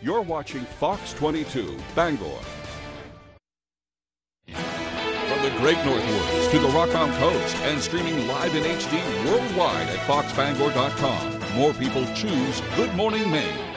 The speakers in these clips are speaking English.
You're watching Fox 22, Bangor. From the Great Northwoods to the Rock-On Coast and streaming live in HD worldwide at foxbangor.com. More people choose Good Morning Maine.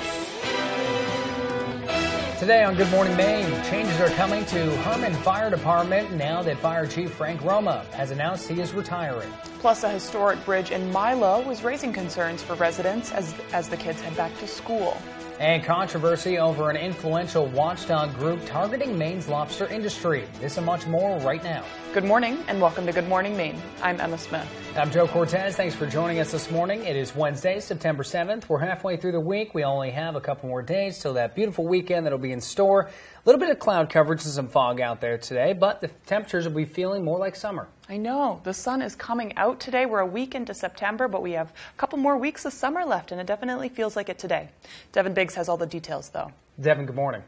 Today on Good Morning Maine, changes are coming to Herman Fire Department now that Fire Chief Frank Roma has announced he is retiring. Plus, a historic bridge in Milo is raising concerns for residents as the kids head back to school. And controversy over an influential watchdog group targeting Maine's lobster industry. This and much more right now. Good morning and welcome to Good Morning Maine. I'm Emma Smith. I'm Joe Cortez. Thanks for joining us this morning. It is Wednesday, September 7th. We're halfway through the week. We only have a couple more days till that beautiful weekend that'll be in store. A little bit of cloud coverage and some fog out there today, but the temperatures will be feeling more like summer. I know. The sun is coming out today. We're a week into September, but we have a couple more weeks of summer left, and it definitely feels like it today. Devin Biggs has all the details, though. Devin, good morning.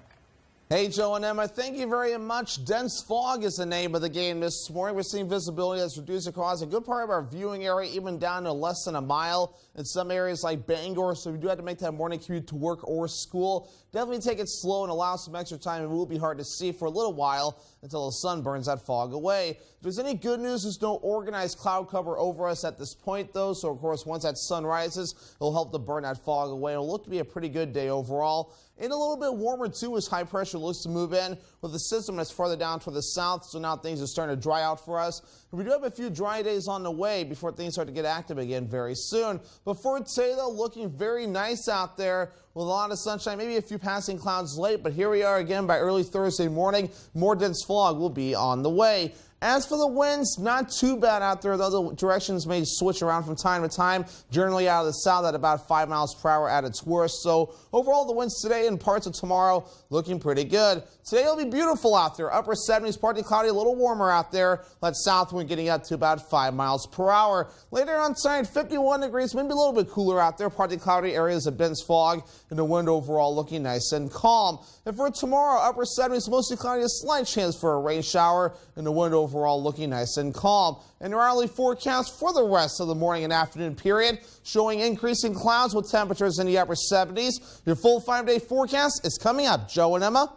Hey, Joe and Emma, thank you very much. Dense fog is the name of the game this morning. We're seeing visibility that's reduced across a good part of our viewing area, even down to less than a mile in some areas like Bangor. So if you do have to make that morning commute to work or school, definitely take it slow and allow some extra time. It will be hard to see for a little while until the sun burns that fog away. If there's any good news, there's no organized cloud cover over us at this point, though. So, of course, once that sun rises, it'll help to burn that fog away. It'll look to be a pretty good day overall. And a little bit warmer, too, as high pressure looks to move in with the system that's farther down toward the south. So now things are starting to dry out for us. And we do have a few dry days on the way before things start to get active again very soon. But for today, though, looking very nice out there with a lot of sunshine, maybe a few passing clouds late. But here we are again by early Thursday morning. More dense fog will be on the way. As for the winds, not too bad out there. The other directions may switch around from time to time, generally out of the south at about 5 miles per hour at its worst. So overall, the winds today and parts of tomorrow looking pretty good. Today will be beautiful out there. Upper 70s, partly cloudy, a little warmer out there. That south wind getting up to about 5 miles per hour. Later on tonight, 51 degrees, maybe a little bit cooler out there. Partly cloudy areas of dense fog, and the wind overall looking nice and calm. And for tomorrow, upper 70s, mostly cloudy, a slight chance for a rain shower, and the wind overall looking nice and calm. And our hourly forecast for the rest of the morning and afternoon period showing increasing clouds with temperatures in the upper 70s. Your full 5-day forecast is coming up. Joe and Emma.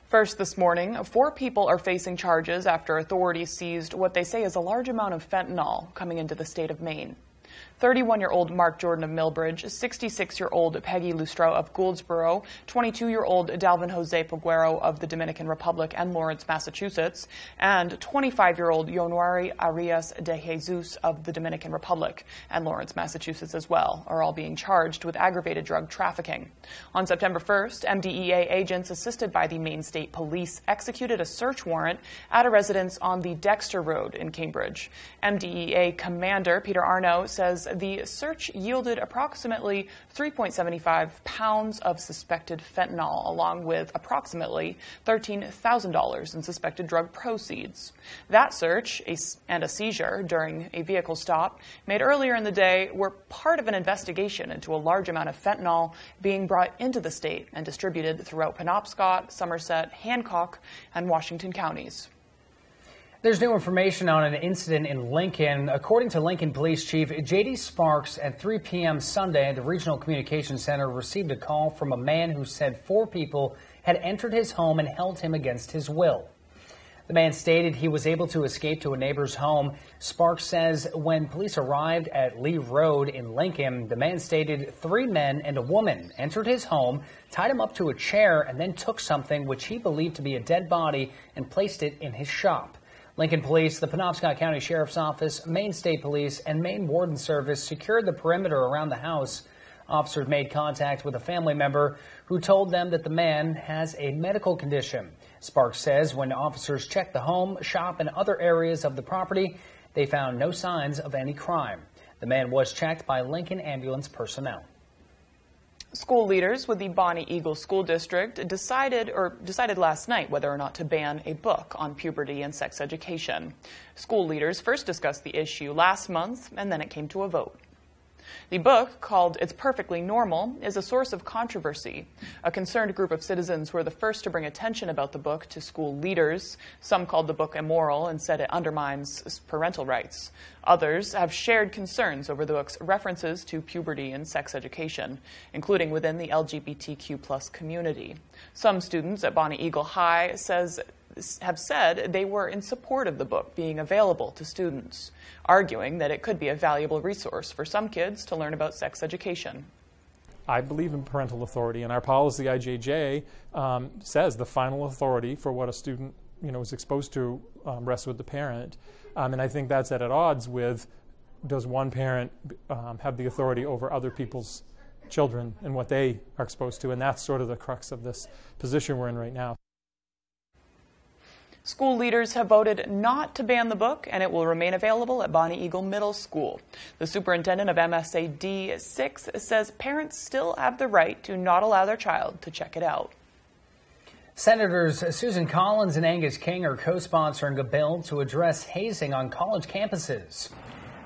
First this morning, 4 people are facing charges after authorities seized what they say is a large amount of fentanyl coming into the state of Maine. 31-year-old Mark Jordan of Millbridge, 66-year-old Peggy Lustro of Gouldsboro, 22-year-old Dalvin Jose Peguero of the Dominican Republic and Lawrence, Massachusetts, and 25-year-old Yonuari Arias de Jesus of the Dominican Republic and Lawrence, Massachusetts as well, are all being charged with aggravated drug trafficking. On September 1st, MDEA agents assisted by the Maine State Police executed a search warrant at a residence on the Dexter Road in Cambridge. MDEA Commander Peter Arno says the search yielded approximately 3.75 pounds of suspected fentanyl, along with approximately $13,000 in suspected drug proceeds. That search and a seizure during a vehicle stop made earlier in the day were part of an investigation into a large amount of fentanyl being brought into the state and distributed throughout Penobscot, Somerset, Hancock, and Washington counties. There's new information on an incident in Lincoln. According to Lincoln Police Chief J.D. Sparks, at 3 p.m. Sunday, the Regional Communications Center received a call from a man who said 4 people had entered his home and held him against his will. The man stated he was able to escape to a neighbor's home. Sparks says when police arrived at Lee Road in Lincoln, the man stated 3 men and a woman entered his home, tied him up to a chair, and then took something which he believed to be a dead body and placed it in his shop. Lincoln Police, the Penobscot County Sheriff's Office, Maine State Police, and Maine Warden Service secured the perimeter around the house. Officers made contact with a family member who told them that the man has a medical condition. Sparks says when officers checked the home, shop, and other areas of the property, they found no signs of any crime. The man was checked by Lincoln ambulance personnel. School leaders with the Bonnie Eagle School District decided last night whether or not to ban a book on puberty and sex education. School leaders first discussed the issue last month, and then it came to a vote. The book, called It's Perfectly Normal, is a source of controversy. A concerned group of citizens were the first to bring attention about the book to school leaders. Some called the book immoral and said it undermines parental rights. Others have shared concerns over the book's references to puberty and sex education, including within the LGBTQ+ community. Some students at Bonnie Eagle High have said they were in support of the book being available to students, arguing that it could be a valuable resource for some kids to learn about sex education. I believe in parental authority, and our policy, IJJ, says the final authority for what a student is exposed to rests with the parent. And I think that's at odds with, does one parent have the authority over other people's children and what they are exposed to? And that's sort of the crux of this position we're in right now. School leaders have voted not to ban the book, and it will remain available at Bonnie Eagle Middle School. The superintendent of MSA D6 says parents still have the right to not allow their child to check it out. Senators Susan Collins and Angus King are co-sponsoring a bill to address hazing on college campuses.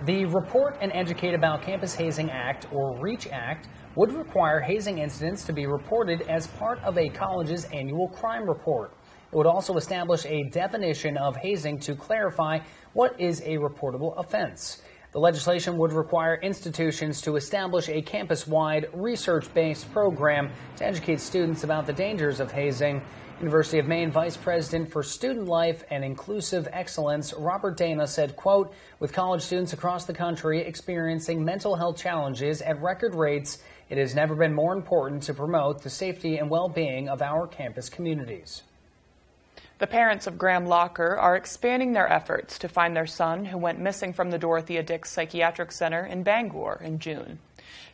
The Report and Educate About Campus Hazing Act, or REACH Act, would require hazing incidents to be reported as part of a college's annual crime report. It would also establish a definition of hazing to clarify what is a reportable offense. The legislation would require institutions to establish a campus-wide research-based program to educate students about the dangers of hazing. University of Maine Vice President for Student Life and Inclusive Excellence, Robert Dana, said, quote, with college students across the country experiencing mental health challenges at record rates, it has never been more important to promote the safety and well-being of our campus communities. The parents of Graham Locker are expanding their efforts to find their son who went missing from the Dorothea Dix Psychiatric Center in Bangor in June.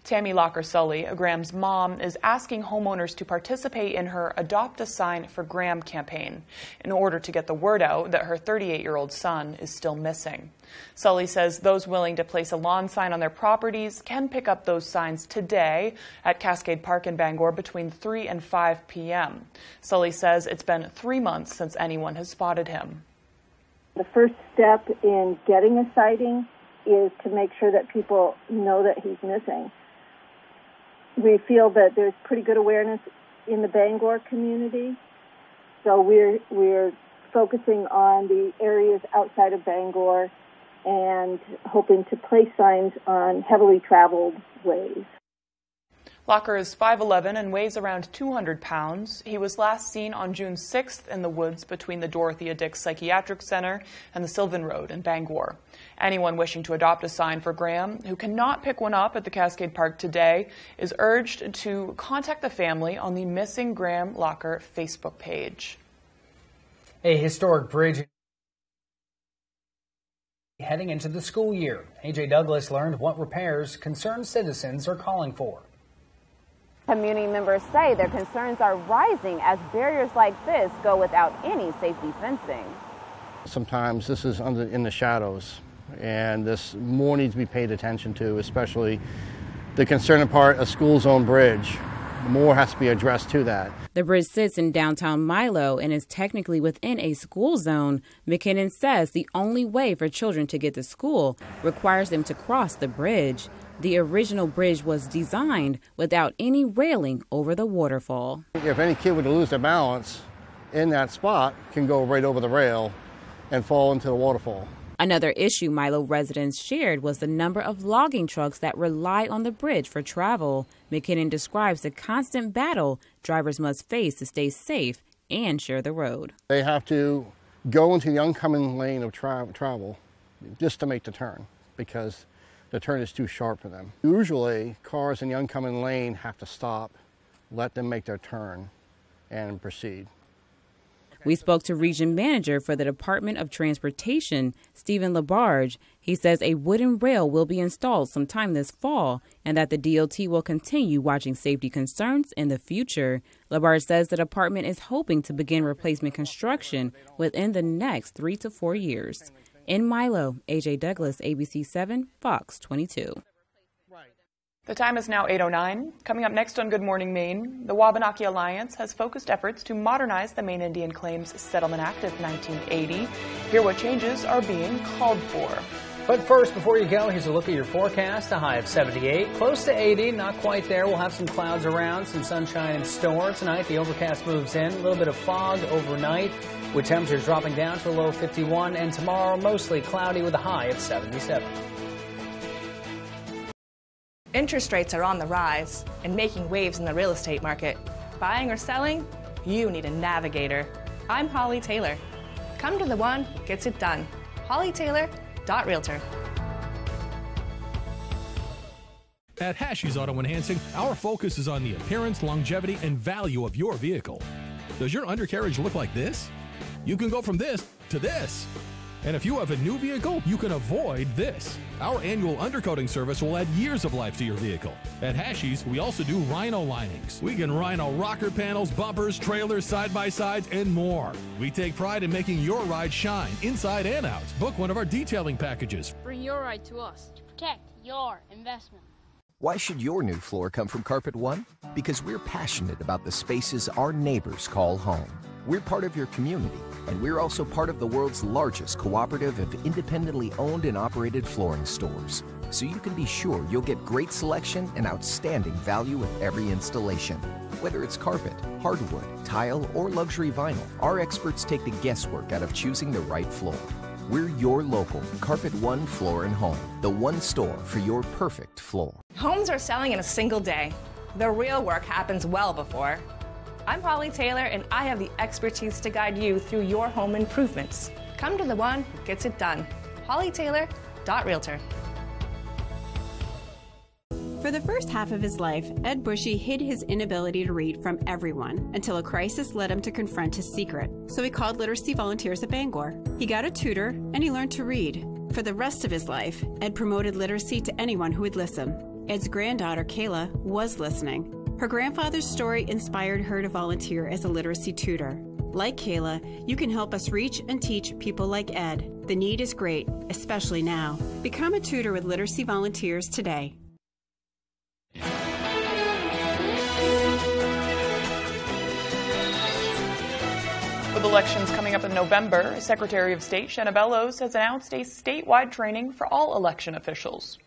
Tammy Locker-Sully, Graham's mom, is asking homeowners to participate in her Adopt a Sign for Graham campaign in order to get the word out that her 38-year-old son is still missing. Sully says those willing to place a lawn sign on their properties can pick up those signs today at Cascade Park in Bangor between 3 and 5 p.m. Sully says it's been 3 months since anyone has spotted him. The first step in getting a sighting is to make sure that people know that he's missing. We feel that there's pretty good awareness in the Bangor community, so we're focusing on the areas outside of Bangor and hoping to place signs on heavily traveled ways. Locker is 5'11" and weighs around 200 pounds. He was last seen on June 6th in the woods between the Dorothea Dix Psychiatric Center and the Sylvan Road in Bangor. Anyone wishing to adopt a sign for Graham who cannot pick one up at the Cascade Park today is urged to contact the family on the Missing Graham Locker Facebook page. A historic bridge heading into the school year. AJ Douglas learned what repairs concerned citizens are calling for. Community members say their concerns are rising as barriers like this go without any safety fencing. Sometimes this is in the shadows, and this more needs to be paid attention to, especially the concerning part, a school zone bridge. More has to be addressed to that. The bridge sits in downtown Milo and is technically within a school zone. McKinnon says the only way for children to get to school requires them to cross the bridge. The original bridge was designed without any railing over the waterfall. If any kid were to lose their balance in that spot, can go right over the rail and fall into the waterfall. Another issue Milo residents shared was the number of logging trucks that rely on the bridge for travel. McKinnon describes the constant battle drivers must face to stay safe and share the road. They have to go into the oncoming lane of travel just to make the turn because the turn is too sharp for them. Usually, cars in the oncoming lane have to stop, let them make their turn, and proceed. We spoke to Region Manager for the Department of Transportation, Stephen Labarge. He says a wooden rail will be installed sometime this fall and that the DOT will continue watching safety concerns in the future. Labarge says the department is hoping to begin replacement construction within the next 3 to 4 years. In Milo, AJ Douglas, ABC 7, Fox 22. The time is now 8:09. Coming up next on Good Morning Maine, the Wabanaki Alliance has focused efforts to modernize the Maine Indian Claims Settlement Act of 1980. Hear what changes are being called for. But first, before you go, here's a look at your forecast. A high of 78, close to 80, not quite there. We'll have some clouds around, some sunshine in store tonight. The overcast moves in, a little bit of fog overnight, with temperatures dropping down to a low of 51. And tomorrow, mostly cloudy with a high of 77. Interest rates are on the rise and making waves in the real estate market. Buying or selling? You need a navigator. I'm Holly Taylor. Come to the one who gets it done. HollyTaylor.Realtor. At Hashi's Auto Enhancing, our focus is on the appearance, longevity, and value of your vehicle. Does your undercarriage look like this? You can go from this to this. And if you have a new vehicle, you can avoid this. Our annual undercoating service will add years of life to your vehicle. At Hashi's, we also do rhino linings. We can rhino rocker panels, bumpers, trailers, side-by-sides, and more. We take pride in making your ride shine, inside and out. Book one of our detailing packages. Bring your ride to us to protect your investment. Why should your new floor come from Carpet One? Because we're passionate about the spaces our neighbors call home. We're part of your community, and we're also part of the world's largest cooperative of independently owned and operated flooring stores. So you can be sure you'll get great selection and outstanding value with every installation. Whether it's carpet, hardwood, tile, or luxury vinyl, our experts take the guesswork out of choosing the right floor. We're your local Carpet One Floor and Home, the one store for your perfect floor. Homes are selling in a single day. The real work happens well before. I'm Holly Taylor, and I have the expertise to guide you through your home improvements. Come to the one who gets it done. HollyTaylor.Realtor. For the first half of his life, Ed Bushy hid his inability to read from everyone until a crisis led him to confront his secret. So he called literacy volunteers at Bangor. He got a tutor, and he learned to read. For the rest of his life, Ed promoted literacy to anyone who would listen. Ed's granddaughter, Kayla, was listening. Her grandfather's story inspired her to volunteer as a literacy tutor. Like Kayla, you can help us reach and teach people like Ed. The need is great, especially now. Become a tutor with Literacy Volunteers today. With elections coming up in November, Secretary of State Shenna Bellows has announced a statewide training for all election officials.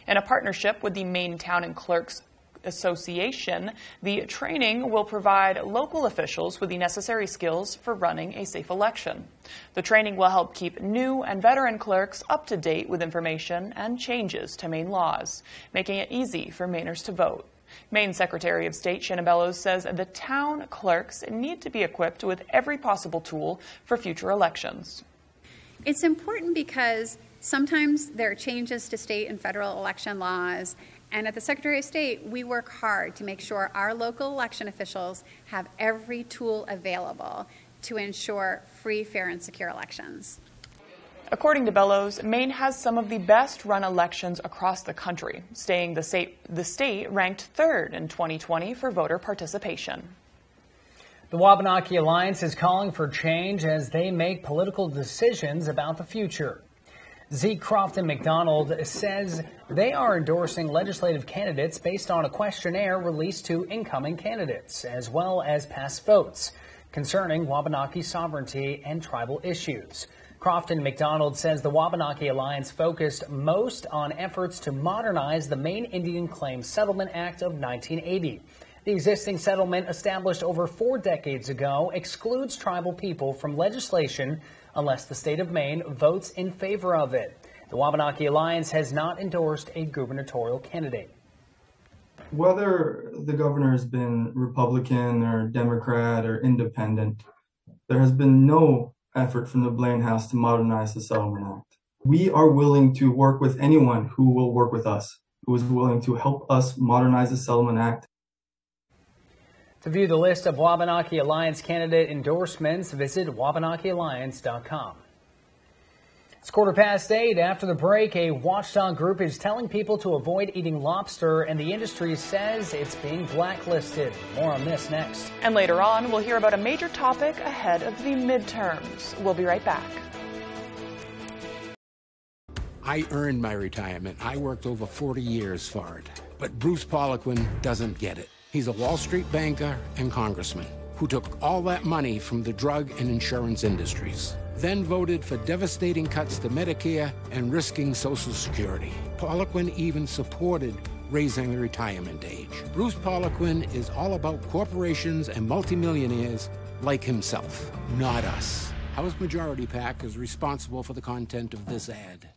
In a partnership with the Maine Town and Clerks Association, the training will provide local officials with the necessary skills for running a safe election. The training will help keep new and veteran clerks up to date with information and changes to Maine laws, making it easy for Mainers to vote. Maine Secretary of State Shenna Bellows says the town clerks need to be equipped with every possible tool for future elections. It's important because sometimes there are changes to state and federal election laws, and at the Secretary of State, we work hard to make sure our local election officials have every tool available to ensure free, fair, and secure elections. According to Bellows, Maine has some of the best run elections across the country, staying the state ranked third in 2020 for voter participation. The Wabanaki Alliance is calling for change as they make political decisions about the future. Zeke Crofton McDonald says they are endorsing legislative candidates based on a questionnaire released to incoming candidates, as well as past votes concerning Wabanaki sovereignty and tribal issues. Crofton McDonald says the Wabanaki Alliance focused most on efforts to modernize the Maine Indian Claims Settlement Act of 1980. The existing settlement, established over 4 decades ago, excludes tribal people from legislation unless the state of Maine votes in favor of it. The Wabanaki Alliance has not endorsed a gubernatorial candidate. Whether the governor has been Republican or Democrat or independent, there has been no effort from the Blaine House to modernize the Settlement Act. We are willing to work with anyone who will work with us, who is willing to help us modernize the Settlement Act. To view the list of Wabanaki Alliance candidate endorsements, visit WabanakiAlliance.com. It's 8:15. After the break, a watchdog group is telling people to avoid eating lobster, and the industry says it's being blacklisted. More on this next. And later on, we'll hear about a major topic ahead of the midterms. We'll be right back. I earned my retirement. I worked over 40 years for it. But Bruce Poliquin doesn't get it. He's a Wall Street banker and congressman who took all that money from the drug and insurance industries. then voted for devastating cuts to Medicare and risking Social Security. Poliquin even supported raising the retirement age. Bruce Poliquin is all about corporations and multimillionaires like himself, not us. House Majority PAC is responsible for the content of this ad.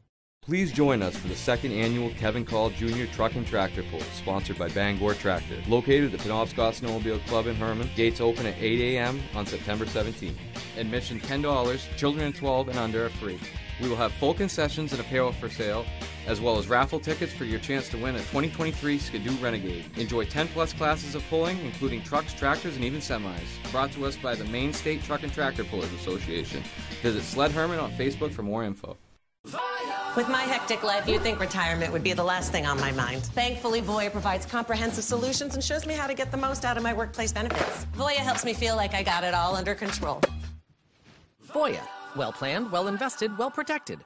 Please join us for the second annual Kevin Call Jr. Truck and Tractor Pull, sponsored by Bangor Tractor. Located at the Penobscot Snowmobile Club in Herman. Gates open at 8 a.m. on September 17th. Admission $10. Children 12 and under are free. We will have full concessions and apparel for sale, as well as raffle tickets for your chance to win a 2023 Skidoo Renegade. Enjoy 10-plus classes of pulling, including trucks, tractors, and even semis. Brought to us by the Maine State Truck and Tractor Pullers Association. Visit Sled Herman on Facebook for more info. With my hectic life, you'd think retirement would be the last thing on my mind. Thankfully, Voya provides comprehensive solutions and shows me how to get the most out of my workplace benefits. Voya helps me feel like I got it all under control. Voya. Well planned, well invested, well protected.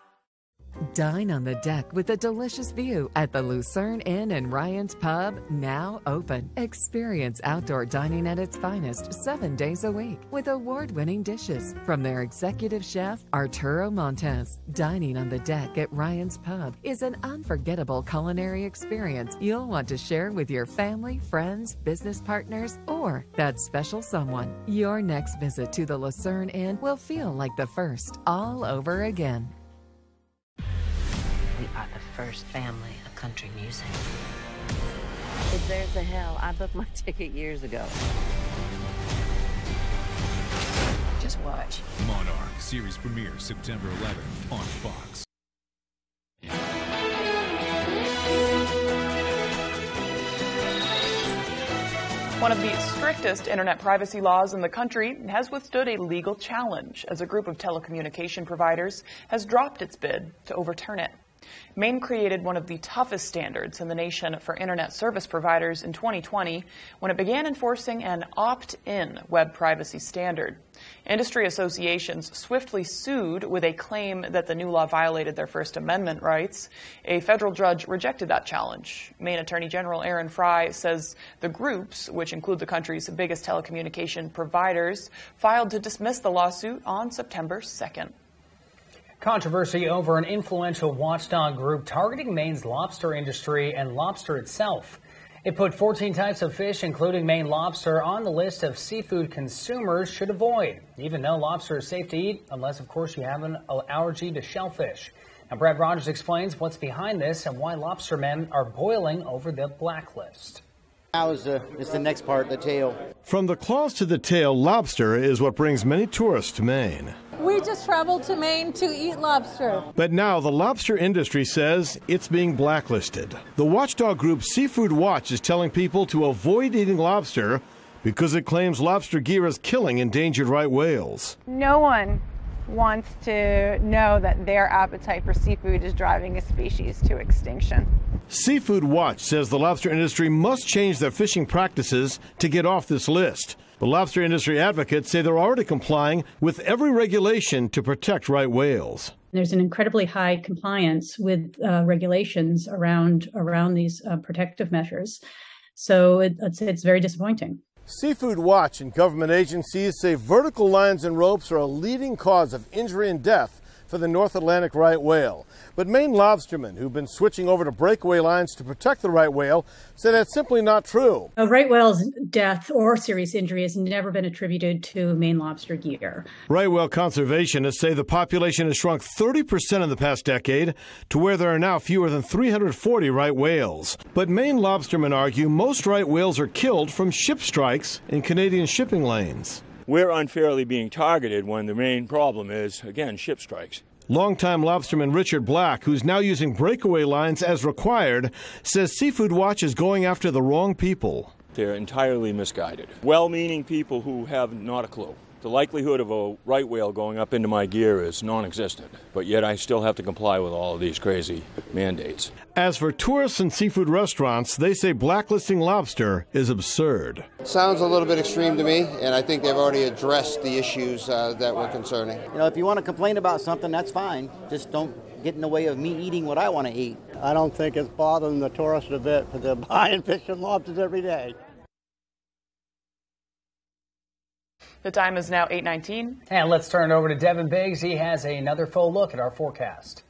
Dine on the deck with a delicious view at the Lucerne Inn and Ryan's Pub, now open. Experience outdoor dining at its finest 7 days a week with award-winning dishes from their executive chef, Arturo Montes. Dining on the deck at Ryan's Pub is an unforgettable culinary experience you'll want to share with your family, friends, business partners, or that special someone. Your next visit to the Lucerne Inn will feel like the first all over again. We are the first family of country music. If there's a hell, I booked my ticket years ago. Just watch. Monarch series premiere September 11th on Fox. One of the strictest internet privacy laws in the country has withstood a legal challenge as a group of telecommunication providers has dropped its bid to overturn it. Maine created one of the toughest standards in the nation for internet service providers in 2020 when it began enforcing an opt-in web privacy standard. Industry associations swiftly sued with a claim that the new law violated their First Amendment rights. A federal judge rejected that challenge. Maine Attorney General Aaron Fry says the groups, which include the country's biggest telecommunication providers, filed to dismiss the lawsuit on September 2nd. Controversy over an influential watchdog group targeting Maine's lobster industry and lobster itself. It put 14 types of fish, including Maine lobster, on the list of seafood consumers should avoid, even though lobster is safe to eat, unless, of course, you have an allergy to shellfish. Now, Brad Rogers explains what's behind this and why lobstermen are boiling over the blacklist. Now is the next part, the tail. From the claws to the tail, lobster is what brings many tourists to Maine. We just traveled to Maine to eat lobster. But now the lobster industry says it's being blacklisted. The watchdog group Seafood Watch is telling people to avoid eating lobster because it claims lobster gear is killing endangered right whales. No one wants to know that their appetite for seafood is driving a species to extinction. Seafood Watch says the lobster industry must change their fishing practices to get off this list. But lobster industry advocates say they're already complying with every regulation to protect right whales. There's an incredibly high compliance with regulations around these protective measures. So it's very disappointing. Seafood Watch and government agencies say vertical lines and ropes are a leading cause of injury and death for the North Atlantic right whale. But Maine lobstermen who've been switching over to breakaway lines to protect the right whale say that's simply not true. A right whale's death or serious injury has never been attributed to Maine lobster gear. Right whale conservationists say the population has shrunk 30% in the past decade to where there are now fewer than 340 right whales. But Maine lobstermen argue most right whales are killed from ship strikes in Canadian shipping lanes. We're unfairly being targeted when the main problem is, again, ship strikes. Longtime lobsterman Richard Black, who's now using breakaway lines as required, says Seafood Watch is going after the wrong people. They're entirely misguided. Well-meaning people who have not a clue. The likelihood of a right whale going up into my gear is non-existent, but yet I still have to comply with all of these crazy mandates. As for tourists and seafood restaurants, they say blacklisting lobster is absurd. Sounds a little bit extreme to me, and I think they've already addressed the issues that were concerning. You know, if you want to complain about something, that's fine. Just don't get in the way of me eating what I want to eat. I don't think it's bothering the tourists a bit, because they're buying fish and lobsters every day. The time is now 8:19. And let's turn it over to Devin Biggs. He has another full look at our forecast.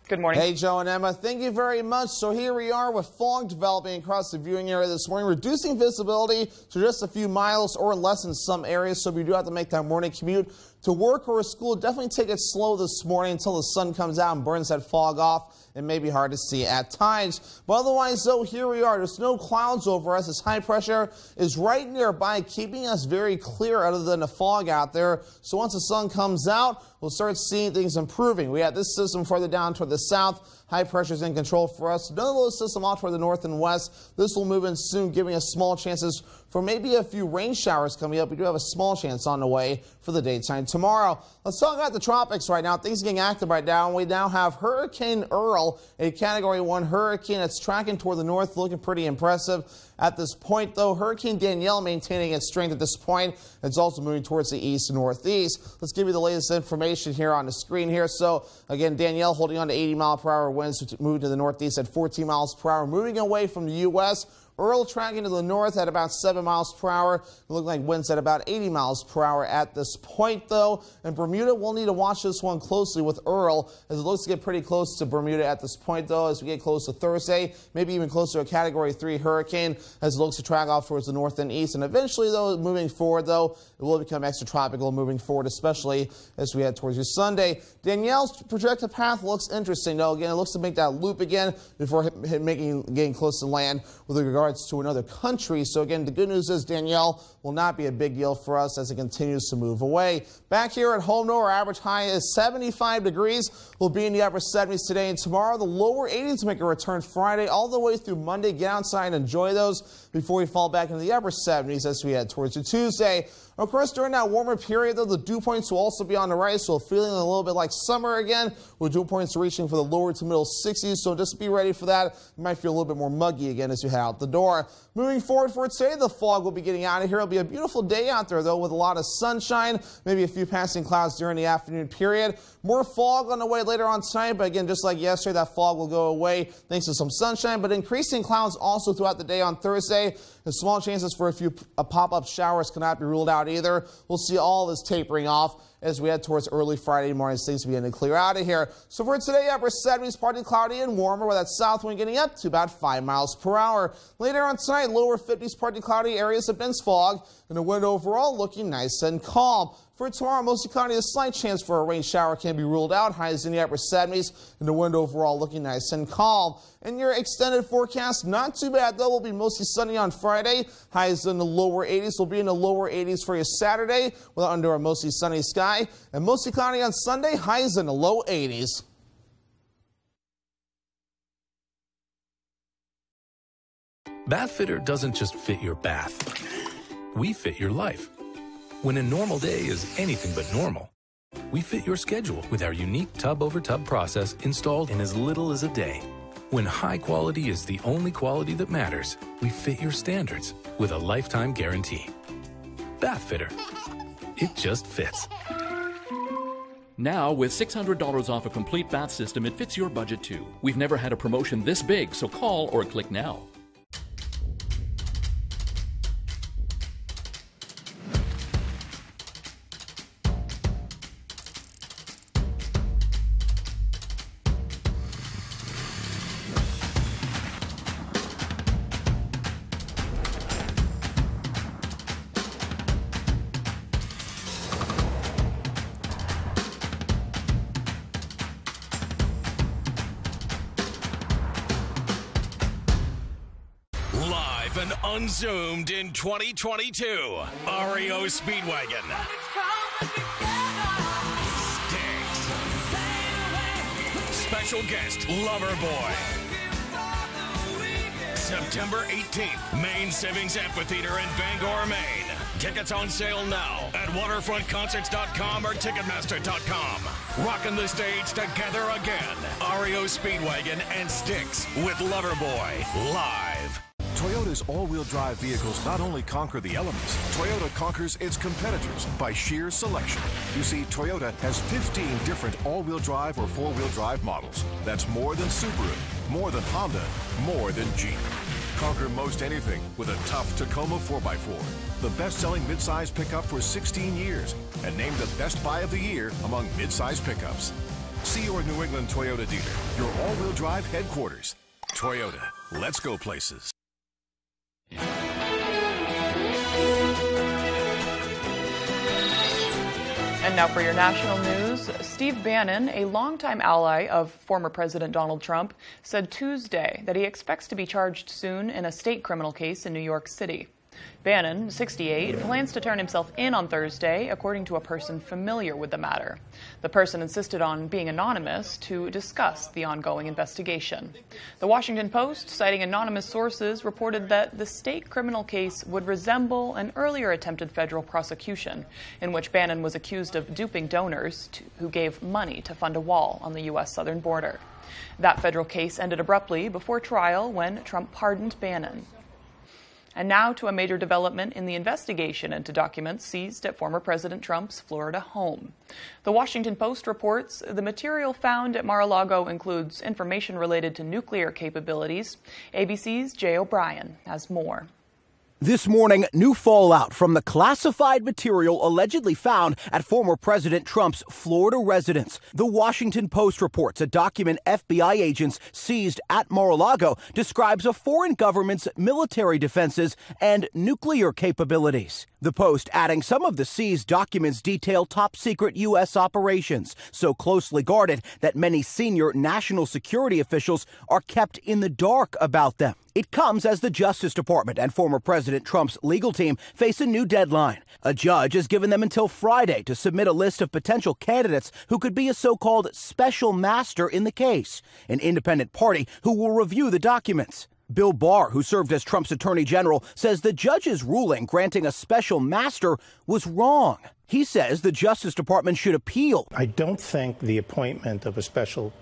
Good morning. Hey, Joe and Emma. Thank you very much. So here we are with fog developing across the viewing area this morning, reducing visibility to just a few miles or less in some areas. So if you do have to make that morning commute to work or school, definitely take it slow this morning until the sun comes out and burns that fog off. It may be hard to see at times. But otherwise, though, here we are. There's no clouds over us. This high pressure is right nearby, keeping us very clear other than the fog out there. So once the sun comes out, we'll start seeing things improving. We have this system further down toward the south. High pressure is in control for us. Another low system off toward the north and west. This will move in soon, giving us small chances for maybe a few rain showers coming up. We do have a small chance on the way for the daytime tomorrow. Let's talk about the tropics right now. Things are getting active right now. We now have Hurricane Earl, a Category 1 hurricane that's tracking toward the north, looking pretty impressive. At this point, though, Hurricane Danielle maintaining its strength at this point. It's also moving towards the east and northeast. Let's give you the latest information here on the screen here. So, again, Danielle holding on to 80-mile-per-hour winds, moving to the northeast at 14 miles per hour, moving away from the U.S. Earl tracking to the north at about 7 miles per hour. It looks like winds at about 80 miles per hour at this point, though. And Bermuda, we'll need to watch this one closely with Earl, as it looks to get pretty close to Bermuda at this point, though, as we get close to Thursday, maybe even closer to a Category 3 hurricane, as it looks to track off towards the north and east. And eventually, though, moving forward, though, it will become extratropical moving forward, especially as we head towards your Sunday. Danielle's projected path looks interesting, though. Again, it looks to make that loop again before getting close to land with regard to another country. So again, the good news is Danielle will not be a big deal for us as it continues to move away. Back here at home, though, our average high is 75 degrees. We'll be in the upper 70s today and tomorrow. The lower 80s make a return Friday all the way through Monday. Get outside and enjoy those before we fall back into the upper 70s as we head towards the Tuesday. Of course, during that warmer period, though, the dew points will also be on the rise, so feeling a little bit like summer again, with dew points reaching for the lower to middle 60s, so just be ready for that. You might feel a little bit more muggy again as you head out the door. Moving forward for today, the fog will be getting out of here. It'll be a beautiful day out there, though, with a lot of sunshine, maybe a few passing clouds during the afternoon period. More fog on the way later on tonight, but again, just like yesterday, that fog will go away thanks to some sunshine, but increasing clouds also throughout the day on Thursday. And small chances for a few pop-up showers cannot be ruled out either. We'll see all this tapering off as we head towards early Friday morning. Things begin to clear out of here. So for today, upper 70s, partly cloudy and warmer, with that south wind getting up to about 5 miles per hour. Later on tonight, lower 50s, partly cloudy areas of dense fog, and the wind overall looking nice and calm. For tomorrow, mostly cloudy, a slight chance for a rain shower can be ruled out. Highs in the upper 70s, and the wind overall looking nice and calm. And your extended forecast, not too bad, though. Will be mostly sunny on Friday. Highs in the lower 80s. Will be in the lower 80s for your Saturday, with under a mostly sunny sky. And mostly cloudy on Sunday. Highs in the low 80s. Bathfitter doesn't just fit your bath. We fit your life. When a normal day is anything but normal, we fit your schedule with our unique tub-over-tub process installed in as little as a day. When high quality is the only quality that matters, we fit your standards with a lifetime guarantee. Bathfitter. It just fits. Now, with $600 off a complete bath system, it fits your budget too. We've never had a promotion this big, so call or click now. And unzoomed in 2022, REO Speedwagon stinks. Special guest Loverboy. September 18th, Maine Savings Amphitheater in Bangor, Maine. Tickets on sale now at waterfrontconcerts.com or ticketmaster.com. Rocking the stage together again. REO Speedwagon and Styx with Loverboy live. Toyota's all-wheel drive vehicles not only conquer the elements, Toyota conquers its competitors by sheer selection. You see, Toyota has 15 different all-wheel drive or four-wheel drive models. That's more than Subaru, more than Honda, more than Jeep. conquer most anything with a tough Tacoma 4x4. The best-selling midsize pickup for 16 years and named the best buy of the year among midsize pickups. See your New England Toyota dealer, your all-wheel drive headquarters. Toyota, let's go places. And now for your national news, Steve Bannon, a longtime ally of former President Donald Trump, said Tuesday that he expects to be charged soon in a state criminal case in New York City. Bannon, 68, plans to turn himself in on Thursday, according to a person familiar with the matter. The person insisted on being anonymous to discuss the ongoing investigation. The Washington Post, citing anonymous sources, reported that the state criminal case would resemble an earlier attempted federal prosecution, in which Bannon was accused of duping donors who gave money to fund a wall on the U.S. southern border. That federal case ended abruptly before trial when Trump pardoned Bannon. And now to a major development in the investigation into documents seized at former President Trump's Florida home. The Washington Post reports the material found at Mar-a-Lago includes information related to nuclear capabilities. ABC's Jay O'Brien has more. This morning, new fallout from the classified material allegedly found at former President Trump's Florida residence. The Washington Post reports a document FBI agents seized at Mar-a-Lago describes a foreign government's military defenses and nuclear capabilities. The Post adding some of the seized documents detail top-secret U.S. operations, so closely guarded that many senior national security officials are kept in the dark about them. It comes as the Justice Department and former President Trump's legal team face a new deadline. A judge has given them until Friday to submit a list of potential candidates who could be a so-called special master in the case, an independent party who will review the documents. Bill Barr, who served as Trump's attorney general, says the judge's ruling granting a special master was wrong. He says the Justice Department should appeal. I don't think the appointment of a special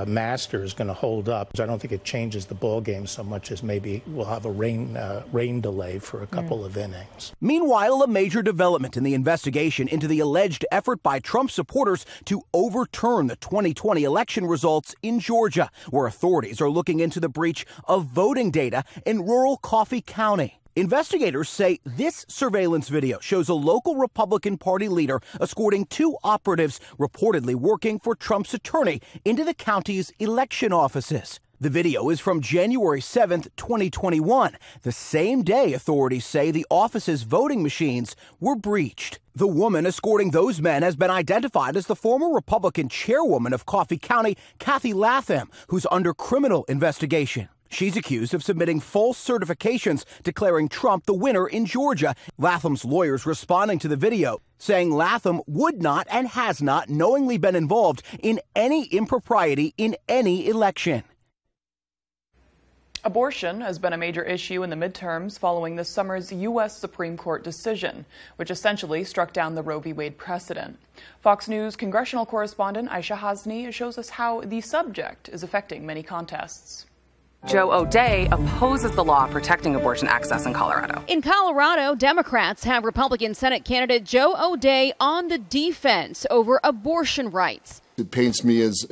master is going to hold up. I don't think it changes the ball game so much as maybe we'll have a rain delay for a couple of innings. Meanwhile, a major development in the investigation into the alleged effort by Trump supporters to overturn the 2020 election results in Georgia, where authorities are looking into the breach of voting data in rural Coffee County. Investigators say this surveillance video shows a local Republican Party leader escorting two operatives reportedly working for Trump's attorney into the county's election offices. The video is from January 7th, 2021, the same day authorities say the office's voting machines were breached. The woman escorting those men has been identified as the former Republican chairwoman of Coffee County, Kathy Latham, who's under criminal investigation. She's accused of submitting false certifications declaring Trump the winner in Georgia. Latham's lawyers responding to the video, saying Latham would not and has not knowingly been involved in any impropriety in any election. Abortion has been a major issue in the midterms following this summer's U.S. Supreme Court decision, which essentially struck down the Roe v. Wade precedent. Fox News congressional correspondent Aisha Hasni shows us how the subject is affecting many contests. Joe O'Dea opposes the law protecting abortion access in Colorado. In Colorado, Democrats have Republican Senate candidate Joe O'Dea on the defense over abortion rights. It paints me as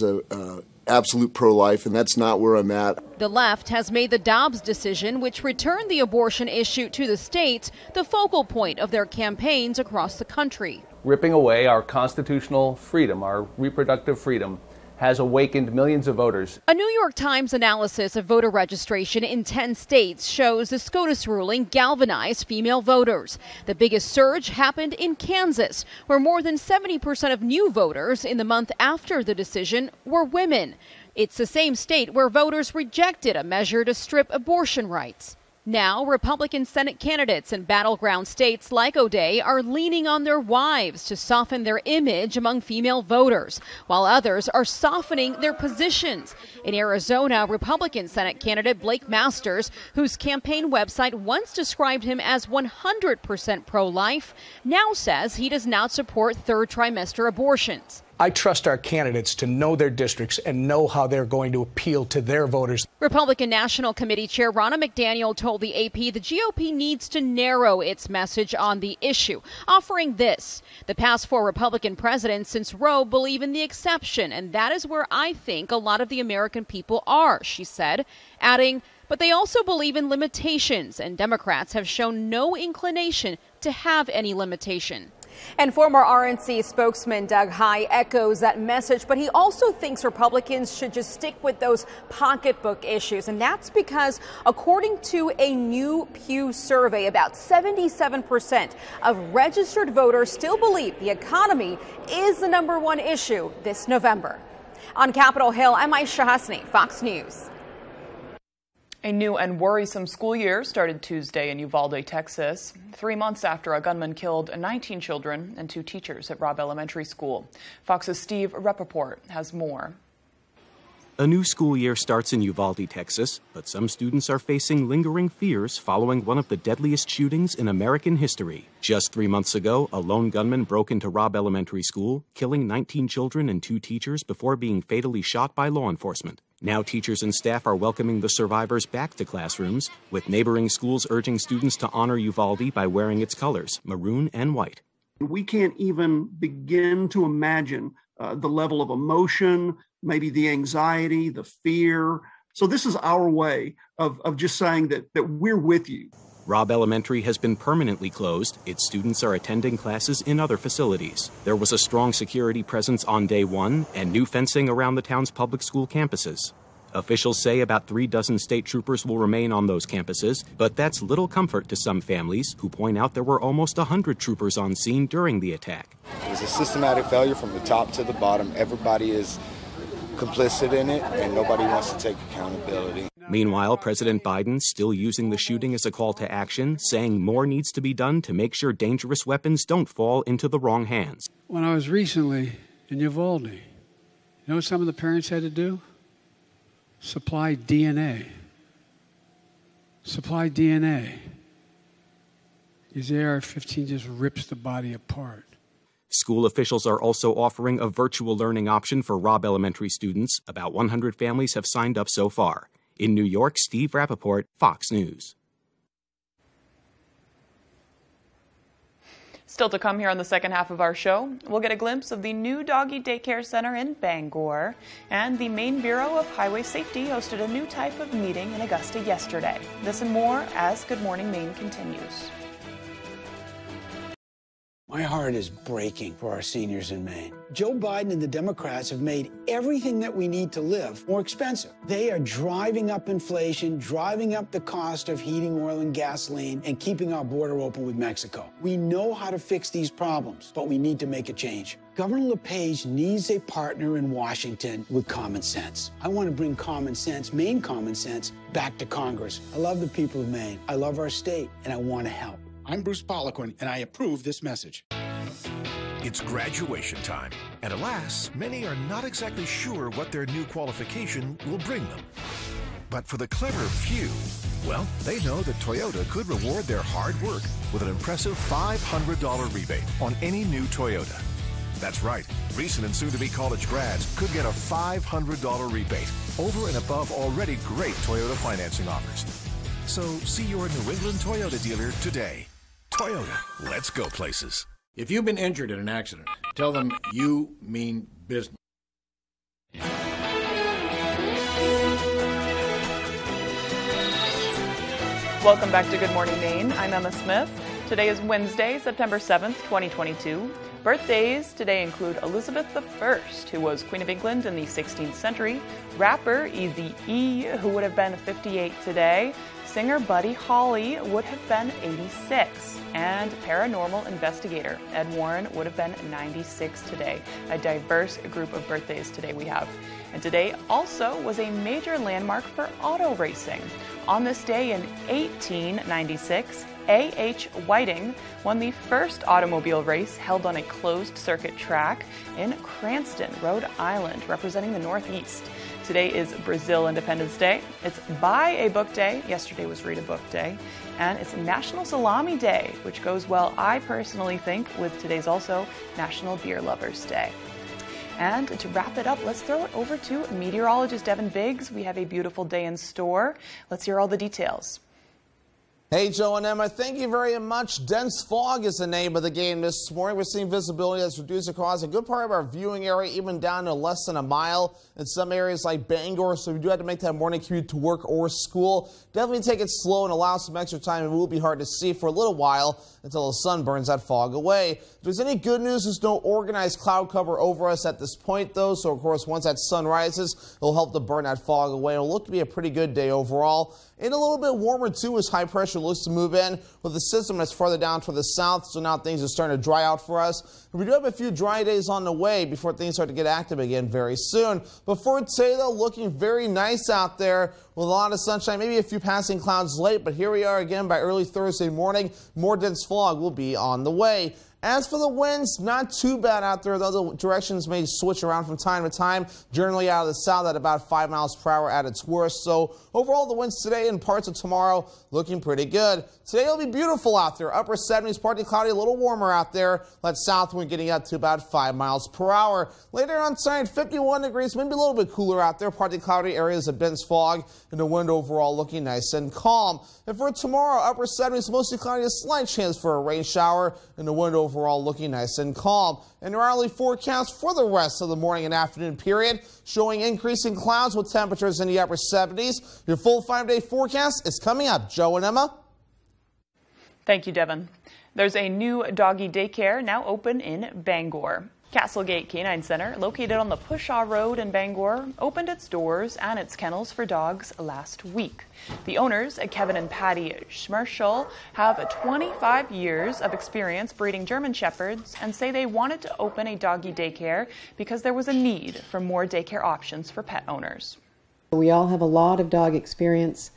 a absolute pro-life, and that's not where I'm at. The left has made the Dobbs decision, which returned the abortion issue to the states, the focal point of their campaigns across the country. Ripping away our constitutional freedom, our reproductive freedom, has awakened millions of voters. A New York Times analysis of voter registration in 10 states shows the SCOTUS ruling galvanized female voters. The biggest surge happened in Kansas, where more than 70% of new voters in the month after the decision were women. It's the same state where voters rejected a measure to strip abortion rights. Now, Republican Senate candidates in battleground states like O'Dea are leaning on their wives to soften their image among female voters, while others are softening their positions. In Arizona, Republican Senate candidate Blake Masters, whose campaign website once described him as 100% pro-life, now says he does not support third trimester abortions. I trust our candidates to know their districts and know how they're going to appeal to their voters. Republican National Committee Chair Ronna McDaniel told the AP the GOP needs to narrow its message on the issue, offering this. The past 4 Republican presidents since Roe believe in the exception, and that is where I think a lot of the American people are, she said, adding, but they also believe in limitations, and Democrats have shown no inclination to have any limitation. And former RNC spokesman Doug High echoes that message, but he also thinks Republicans should just stick with those pocketbook issues. And that's because, according to a new Pew survey, about 77% of registered voters still believe the economy is the #1 issue this November. On Capitol Hill, I'm Aisha Hasni, Fox News. A new and worrisome school year started Tuesday in Uvalde, Texas, 3 months after a gunman killed 19 children and 2 teachers at Robb Elementary School. Fox's Steve Rappaport has more. A new school year starts in Uvalde, Texas, but some students are facing lingering fears following one of the deadliest shootings in American history. Just 3 months ago, a lone gunman broke into Robb Elementary School, killing 19 children and 2 teachers before being fatally shot by law enforcement. Now teachers and staff are welcoming the survivors back to classrooms, with neighboring schools urging students to honor Uvalde by wearing its colors, maroon and white. We can't even begin to imagine the level of emotion, maybe the anxiety, the fear. So this is our way of just saying that we're with you. Robb Elementary has been permanently closed. Its students are attending classes in other facilities. There was a strong security presence on day 1 and new fencing around the town's public school campuses. Officials say about 3 dozen state troopers will remain on those campuses, but that's little comfort to some families who point out there were almost 100 troopers on scene during the attack. It was a systematic failure from the top to the bottom. Everybody is complicit in it, and nobody wants to take accountability. Meanwhile, President Biden still using the shooting as a call to action, saying more needs to be done to make sure dangerous weapons don't fall into the wrong hands. When I was recently in Uvalde, you know what some of the parents had to do? Supply DNA. Supply DNA. Because the AR-15 just rips the body apart. School officials are also offering a virtual learning option for Robb Elementary students. About 100 families have signed up so far. In New York, Steve Rappaport, Fox News. Still to come here on the second half of our show, we'll get a glimpse of the new doggy daycare center in Bangor, and the Maine Bureau of Highway Safety hosted a new type of meeting in Augusta yesterday. This and more as Good Morning Maine continues. My heart is breaking for our seniors in Maine. Joe Biden and the Democrats have made everything that we need to live more expensive. They are driving up inflation, driving up the cost of heating oil and gasoline, and keeping our border open with Mexico. We know how to fix these problems, but we need to make a change. Governor LePage needs a partner in Washington with common sense. I want to bring common sense, Maine common sense, back to Congress. I love the people of Maine. I love our state, and I want to help. I'm Bruce Poliquin, and I approve this message. It's graduation time, and alas, many are not exactly sure what their new qualification will bring them. But for the clever few, well, they know that Toyota could reward their hard work with an impressive $500 rebate on any new Toyota. That's right, recent and soon-to-be college grads could get a $500 rebate over and above already great Toyota financing offers. So see your New England Toyota dealer today. Toyota, let's go places. If you've been injured in an accident, tell them you mean business. Welcome back to Good Morning Maine. I'm Emma Smith. Today is Wednesday, September 7th, 2022. Birthdays today include Elizabeth I, who was Queen of England in the 16th century, rapper Eazy-E, who would have been 58 today, singer Buddy Holly would have been 86, and paranormal investigator Ed Warren would have been 96 today. A diverse group of birthdays today we have. And today also was a major landmark for auto racing. On this day in 1896, A.H. Whiting won the first automobile race held on a closed-circuit track in Cranston, Rhode Island, representing the Northeast. Today is Brazil Independence Day. It's Buy a Book Day. Yesterday was Read a Book Day. And it's National Salami Day, which goes well, I personally think, with today's also National Beer Lovers Day. And to wrap it up, let's throw it over to meteorologist Devin Biggs. We have a beautiful day in store. Let's hear all the details. Hey, Joe and Emma, thank you very much. Dense fog is the name of the game this morning. We're seeing visibility that's reduced across a good part of our viewing area, even down to less than a mile in some areas like Bangor. So we do have to make that morning commute to work or school. Definitely take it slow and allow some extra time. It will be hard to see for a little while until the sun burns that fog away. If there's any good news, there's no organized cloud cover over us at this point, though. So, of course, once that sun rises, it'll help to burn that fog away. It'll look to be a pretty good day overall. And a little bit warmer, too, as high pressure looks to move in with the system that's farther down toward the south. So now things are starting to dry out for us. And we do have a few dry days on the way before things start to get active again very soon. But for today, though, looking very nice out there with a lot of sunshine, maybe a few passing clouds late. But here we are again by early Thursday morning. More dense fog will be on the way. As for the winds, not too bad out there. The other directions may switch around from time to time, generally out of the south at about 5 miles per hour at its worst. So overall, the winds today and parts of tomorrow looking pretty good. Today will be beautiful out there. Upper 70s, partly cloudy, a little warmer out there. That south wind getting up to about 5 miles per hour. Later on tonight, 51 degrees, maybe a little bit cooler out there. Partly cloudy areas of dense fog, and the wind overall looking nice and calm. And for tomorrow, upper 70s, mostly cloudy, a slight chance for a rain shower, and the wind overall looking nice and calm. And your hourly forecast for the rest of the morning and afternoon period showing increasing clouds with temperatures in the upper 70s. Your full 5-day forecast is coming up. Joe and Emma. Thank you, Devin. There's a new doggy daycare now open in Bangor. Castlegate Canine Center, located on the Pushaw Road in Bangor, opened its doors and its kennels for dogs last week. The owners, Kevin and Patty Schmerschel, have 25 years of experience breeding German Shepherds and say they wanted to open a doggy daycare because there was a need for more daycare options for pet owners. We all have a lot of dog experience,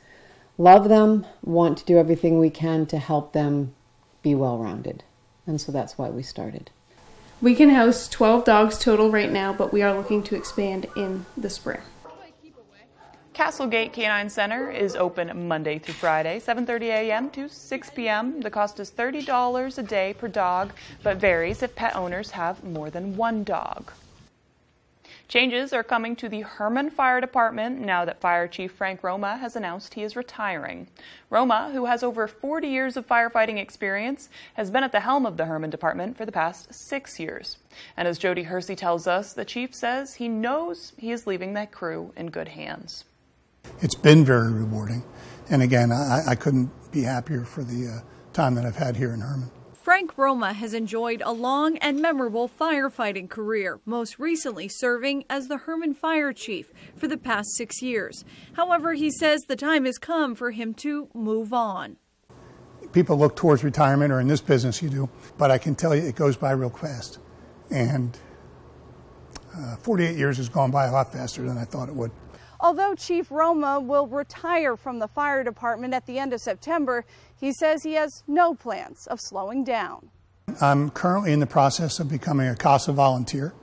love them, want to do everything we can to help them be well-rounded, and so that's why we started. We can house 12 dogs total right now, but we are looking to expand in the spring. Castlegate Canine Center is open Monday through Friday, 7:30 a.m. to 6 p.m. The cost is $30 a day per dog, but varies if pet owners have more than one dog. Changes are coming to the Herman Fire Department now that Fire Chief Frank Roma has announced he is retiring. Roma, who has over 40 years of firefighting experience, has been at the helm of the Herman Department for the past 6 years. And as Jody Hersey tells us, the chief says he knows he is leaving that crew in good hands. It's been very rewarding. And again, I couldn't be happier for the time that I've had here in Herman. Frank Roma has enjoyed a long and memorable firefighting career, most recently serving as the Herman Fire Chief for the past 6 years. However, he says the time has come for him to move on. People look towards retirement, or in this business you do, but I can tell you it goes by real fast. And 48 years has gone by a lot faster than I thought it would. Although Chief Roma will retire from the fire department at the end of September, he says he has no plans of slowing down. I'm currently in the process of becoming a CASA volunteer,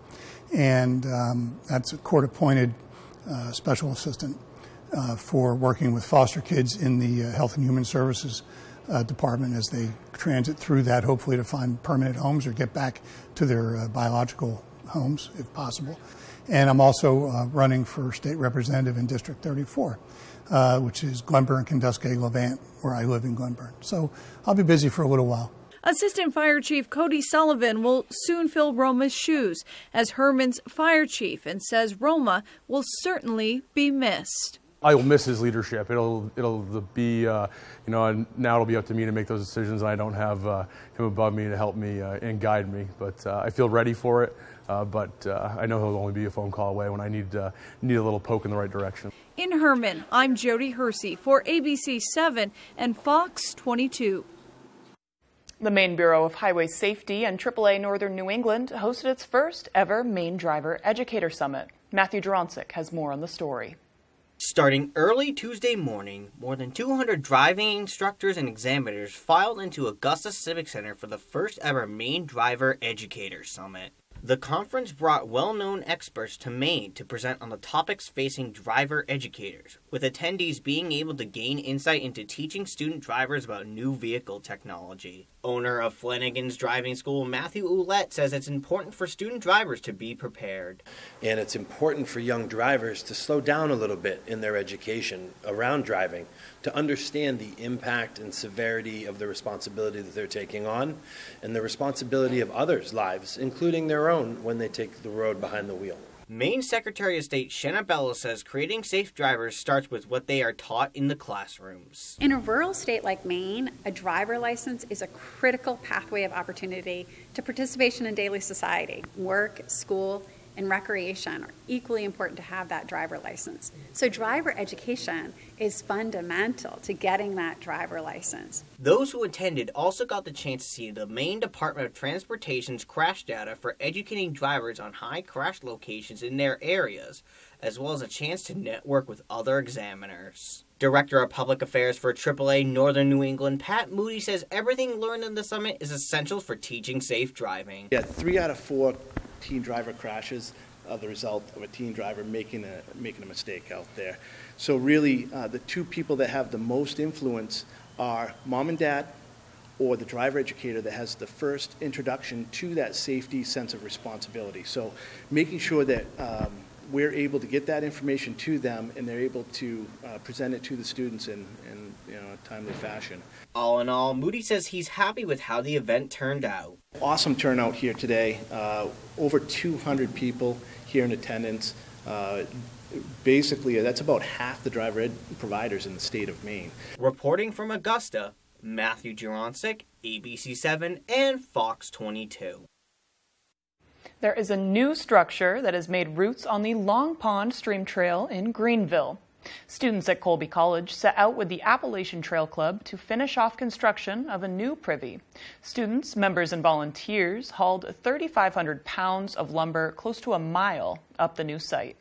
and that's a court-appointed special assistant for working with foster kids in the Health and Human Services department as they transit through that, hopefully to find permanent homes or get back to their biological homes if possible. And I'm also running for state representative in District 34, which is Glenburn, Kenduskeag, Levant, where I live in Glenburn. So I'll be busy for a little while. Assistant Fire Chief Cody Sullivan will soon fill Roma's shoes as Herman's fire chief and says Roma will certainly be missed. I will miss his leadership. It'll be, now it'll be up to me to make those decisions, and I don't have him above me to help me and guide me. But I feel ready for it. But I know he'll only be a phone call away when I need a little poke in the right direction. In Herman, I'm Jody Hersey for ABC 7 and Fox 22. The Maine Bureau of Highway Safety and AAA Northern New England hosted its first ever Maine Driver Educator Summit. Matthew Duronsik has more on the story. Starting early Tuesday morning, more than 200 driving instructors and examiners filed into Augusta Civic Center for the first ever Maine Driver Educator Summit. The conference brought well-known experts to Maine to present on the topics facing driver educators, with attendees being able to gain insight into teaching student drivers about new vehicle technology. Owner of Flanagan's Driving School, Matthew Ouellette, says it's important for student drivers to be prepared. And it's important for young drivers to slow down a little bit in their education around driving, to understand the impact and severity of the responsibility that they're taking on and the responsibility of others' lives, including their own, when they take the road behind the wheel. Maine Secretary of State Shanna Bello says creating safe drivers starts with what they are taught in the classrooms. In a rural state like Maine, a driver license is a critical pathway of opportunity to participation in daily society. Work, school, and recreation are equally important to have that driver license. So driver education is fundamental to getting that driver license. Those who attended also got the chance to see the Maine Department of Transportation's crash data for educating drivers on high crash locations in their areas, as well as a chance to network with other examiners. Director of Public Affairs for AAA Northern New England, Pat Moody, says everything learned in the summit is essential for teaching safe driving. Yeah, 3 out of 4 teen driver crashes are the result of a teen driver making a mistake out there. So really, the 2 people that have the most influence are mom and dad, or the driver educator that has the first introduction to that safety sense of responsibility. So making sure that we're able to get that information to them and they're able to present it to the students in a timely fashion. All in all, Moody says he's happy with how the event turned out. Awesome turnout here today. Over 200 people here in attendance. Basically, that's about half the driver ed providers in the state of Maine. Reporting from Augusta, Matthew Juroncic, ABC7 and Fox 22. There is a new structure that has made roots on the Long Pond Stream Trail in Greenville. Students at Colby College set out with the Appalachian Trail Club to finish off construction of a new privy. Students, members, and volunteers hauled 3,500 pounds of lumber close to a mile up the new site.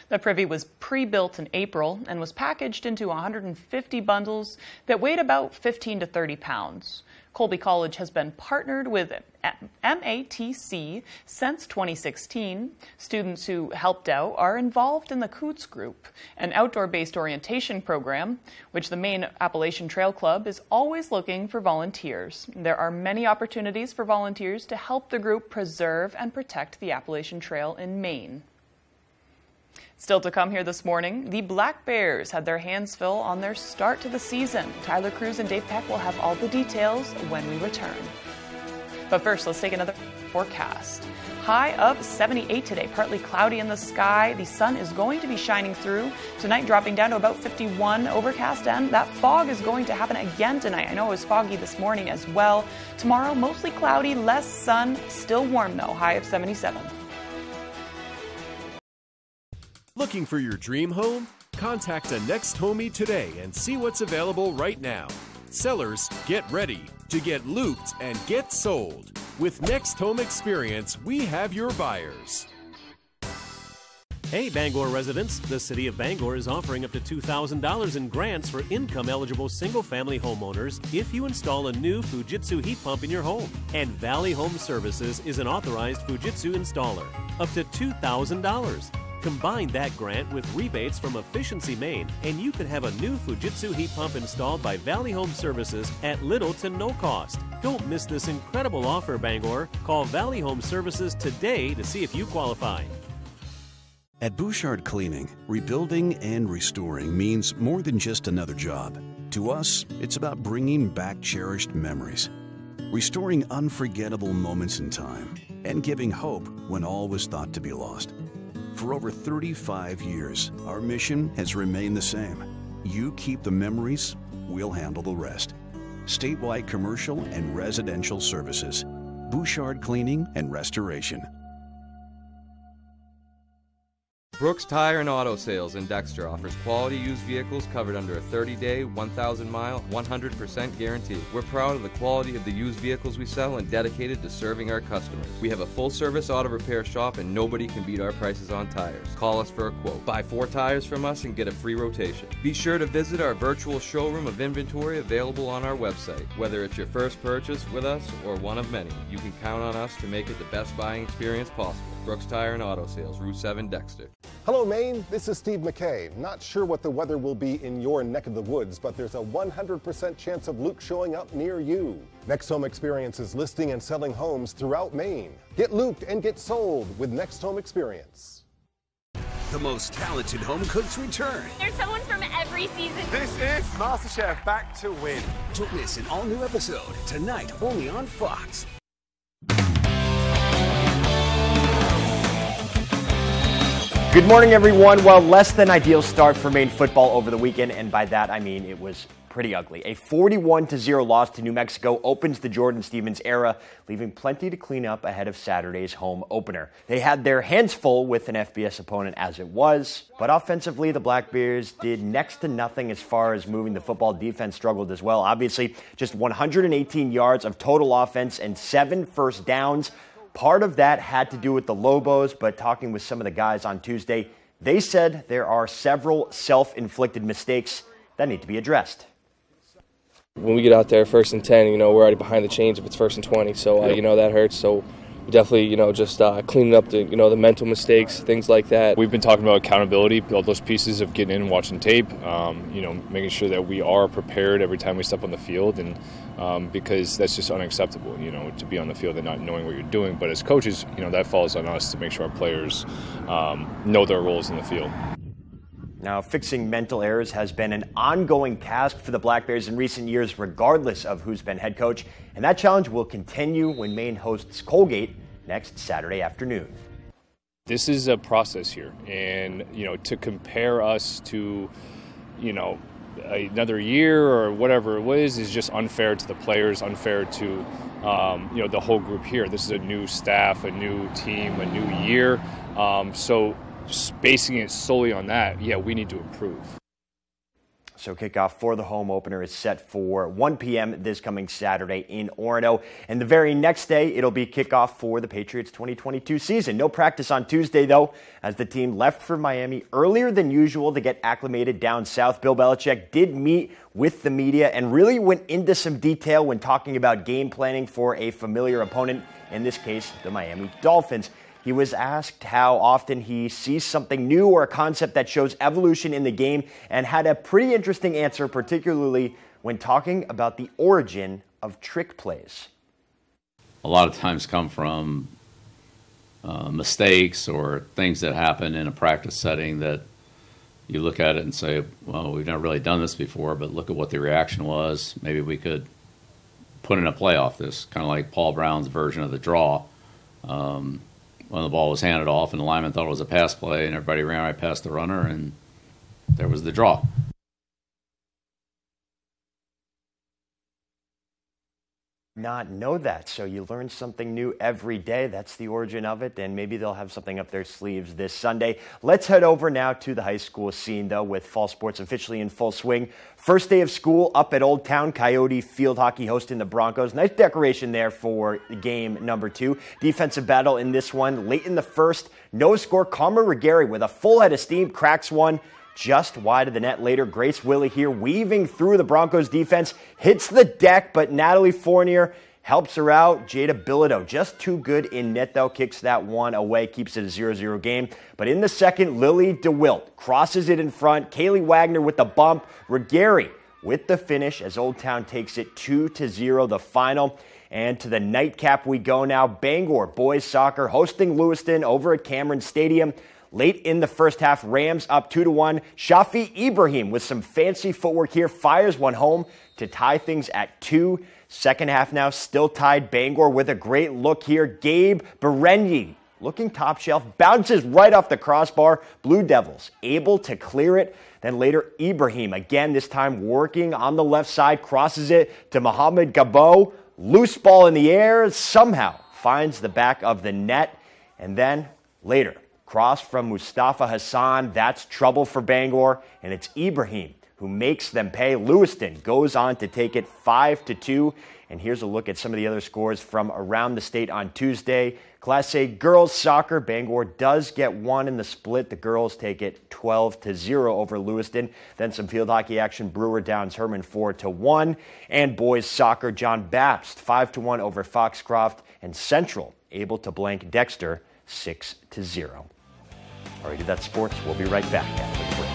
The privy was pre-built in April and was packaged into 150 bundles that weighed about 15 to 30 pounds. Colby College has been partnered with MATC since 2016. Students who helped out are involved in the Coots Group, an outdoor-based orientation program, which the Maine Appalachian Trail Club is always looking for volunteers. There are many opportunities for volunteers to help the group preserve and protect the Appalachian Trail in Maine. Still to come here this morning, the Black Bears had their hands full on their start to the season. Tyler Cruz and Dave Peck will have all the details when we return. But first, let's take another forecast. High of 78 today, partly cloudy in the sky. The sun is going to be shining through. Tonight dropping down to about 51, overcast, and that fog is going to happen again tonight. I know it was foggy this morning as well. Tomorrow, mostly cloudy, less sun, still warm though, high of 77. Looking for your dream home? Contact a Next Homie today and see what's available right now. Sellers, get ready to get looped and get sold. With Next Home Experience, we have your buyers. Hey Bangor residents, the City of Bangor is offering up to $2,000 in grants for income-eligible single-family homeowners if you install a new Fujitsu heat pump in your home. And Valley Home Services is an authorized Fujitsu installer. Up to $2,000. Combine that grant with rebates from Efficiency Maine, and you could have a new Fujitsu heat pump installed by Valley Home Services at little to no cost. Don't miss this incredible offer, Bangor. Call Valley Home Services today to see if you qualify. At Bouchard Cleaning, rebuilding and restoring means more than just another job. To us, it's about bringing back cherished memories, restoring unforgettable moments in time, and giving hope when all was thought to be lost. For over 35 years, our mission has remained the same. You keep the memories, we'll handle the rest. Statewide commercial and residential services. Bouchard Cleaning and Restoration. Brooks Tire and Auto Sales in Dexter offers quality used vehicles covered under a 30-day, 1,000-mile, 100% guarantee. We're proud of the quality of the used vehicles we sell and dedicated to serving our customers. We have a full-service auto repair shop and nobody can beat our prices on tires. Call us for a quote. Buy 4 tires from us and get a free rotation. Be sure to visit our virtual showroom of inventory available on our website. Whether it's your first purchase with us or one of many, you can count on us to make it the best buying experience possible. Brooks Tire and Auto Sales, Route 7, Dexter. Hello, Maine. This is Steve McKay. Not sure what the weather will be in your neck of the woods, but there's a 100% chance of Luke showing up near you. Next Home Experience is listing and selling homes throughout Maine. Get looped and get sold with Next Home Experience. The most talented home cooks return. There's someone from every season. This is MasterChef Back to Win. Don't miss an all-new episode tonight only on Fox. Good morning, everyone. Well, less than ideal start for Maine football over the weekend, and by that I mean it was pretty ugly. A 41-0 loss to New Mexico opens the Jordan Stevens era, leaving plenty to clean up ahead of Saturday's home opener. They had their hands full with an FBS opponent as it was, but offensively the Black Bears did next to nothing as far as moving the football. Defense struggled as well. Obviously, just 118 yards of total offense and 7 first downs. Part of that had to do with the Lobos, but talking with some of the guys on Tuesday, they said there are several self-inflicted mistakes that need to be addressed. When we get out there first and 10, we're already behind the chains if it's first and 20, so that hurts. So we definitely, just cleaning up the, the mental mistakes, things like that. We've been talking about accountability, all those pieces of getting in and watching tape, making sure that we are prepared every time we step on the field, and because that's just unacceptable, to be on the field and not knowing what you're doing. But as coaches, that falls on us to make sure our players know their roles in the field. Now, fixing mental errors has been an ongoing task for the Black Bears in recent years, regardless of who's been head coach. And that challenge will continue when Maine hosts Colgate next Saturday afternoon. This is a process here. And, to compare us to, another year or whatever it was is just unfair to the players, unfair to, the whole group here. This is a new staff, a new team, a new year. So basing it solely on that, we need to improve. So kickoff for the home opener is set for 1 p.m. this coming Saturday in Orono. And the very next day, it'll be kickoff for the Patriots 2022 season. No practice on Tuesday, though, as the team left for Miami earlier than usual to get acclimated down south. Bill Belichick did meet with the media and really went into some detail when talking about game planning for a familiar opponent, in this case, the Miami Dolphins. He was asked how often he sees something new or a concept that shows evolution in the game, and had a pretty interesting answer, particularly when talking about the origin of trick plays. A lot of times come from mistakes or things that happen in a practice setting that you look at it and say, well, we've never really done this before, but look at what the reaction was. Maybe we could put in a play off this, kind of like Paul Brown's version of the draw. When the ball was handed off and the lineman thought it was a pass play and everybody ran right past the runner and there was the draw. Not know that, so you learn something new every day. That's the origin of it, and maybe they'll have something up their sleeves this Sunday. Let's head over now to the high school scene, though, with fall sports officially in full swing. First day of school up at Old Town. Coyote field hockey hosting the Broncos. Nice decoration there for game number 2. Defensive battle in this one. Late in the first, no score. Carmer Regari with a full head of steam cracks one just wide of the net. Later, Grace Willie here weaving through the Broncos defense, hits the deck, but Natalie Fournier helps her out. Jada Bilodeau just too good in net, though, kicks that one away, keeps it a 0-0 game. But in the second, Lily DeWilt crosses it in front. Kaylee Wagner with the bump. Regari with the finish as Old Town takes it 2-0, the final. And to the nightcap we go now. Bangor boys soccer hosting Lewiston over at Cameron Stadium. Late in the first half, Rams up 2-1. Shafi Ibrahim with some fancy footwork here fires one home to tie things at 2. Second half now still tied. Bangor with a great look here. Gabe Berenyi looking top shelf, bounces right off the crossbar. Blue Devils able to clear it. Then later, Ibrahim again, this time working on the left side, crosses it to Mohamed Gabo. Loose ball in the air, somehow finds the back of the net. And then later, Cross from Mustafa Hassan, that's trouble for Bangor, and it's Ibrahim who makes them pay. Lewiston goes on to take it 5-2. And here's a look at some of the other scores from around the state on Tuesday. Class A girls soccer, Bangor does get one in the split. The girls take it 12-0 over Lewiston. Then some field hockey action. Brewer downs Herman 4-1. And boys soccer, John Bapst 5-1 over Foxcroft. And Central able to blank Dexter 6-0. All right, that's sports. We'll be right back after the break.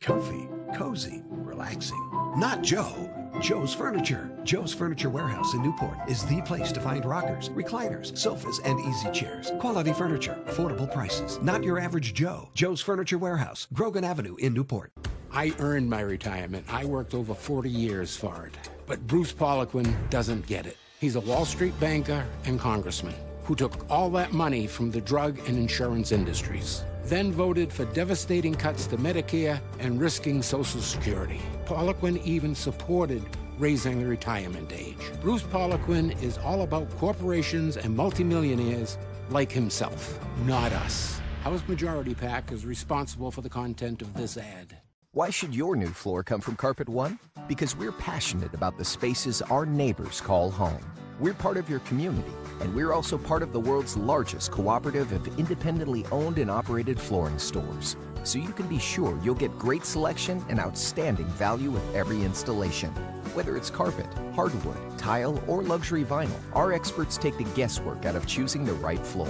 Comfy, cozy, relaxing. Not Joe. Joe's Furniture. Joe's Furniture Warehouse in Newport is the place to find rockers, recliners, sofas, and easy chairs. Quality furniture, affordable prices. Not your average Joe. Joe's Furniture Warehouse, Grogan Avenue in Newport. I earned my retirement. I worked over 40 years for it. But Bruce Poliquin doesn't get it. He's a Wall Street banker and congressman who took all that money from the drug and insurance industries, then voted for devastating cuts to Medicare and risking Social Security. Poliquin even supported raising the retirement age. Bruce Poliquin is all about corporations and multimillionaires like himself, not us. House Majority PAC is responsible for the content of this ad. Why should your new floor come from Carpet One? Because we're passionate about the spaces our neighbors call home. We're part of your community, and we're also part of the world's largest cooperative of independently owned and operated flooring stores. So you can be sure you'll get great selection and outstanding value with every installation. Whether it's carpet, hardwood, tile, or luxury vinyl, our experts take the guesswork out of choosing the right floor.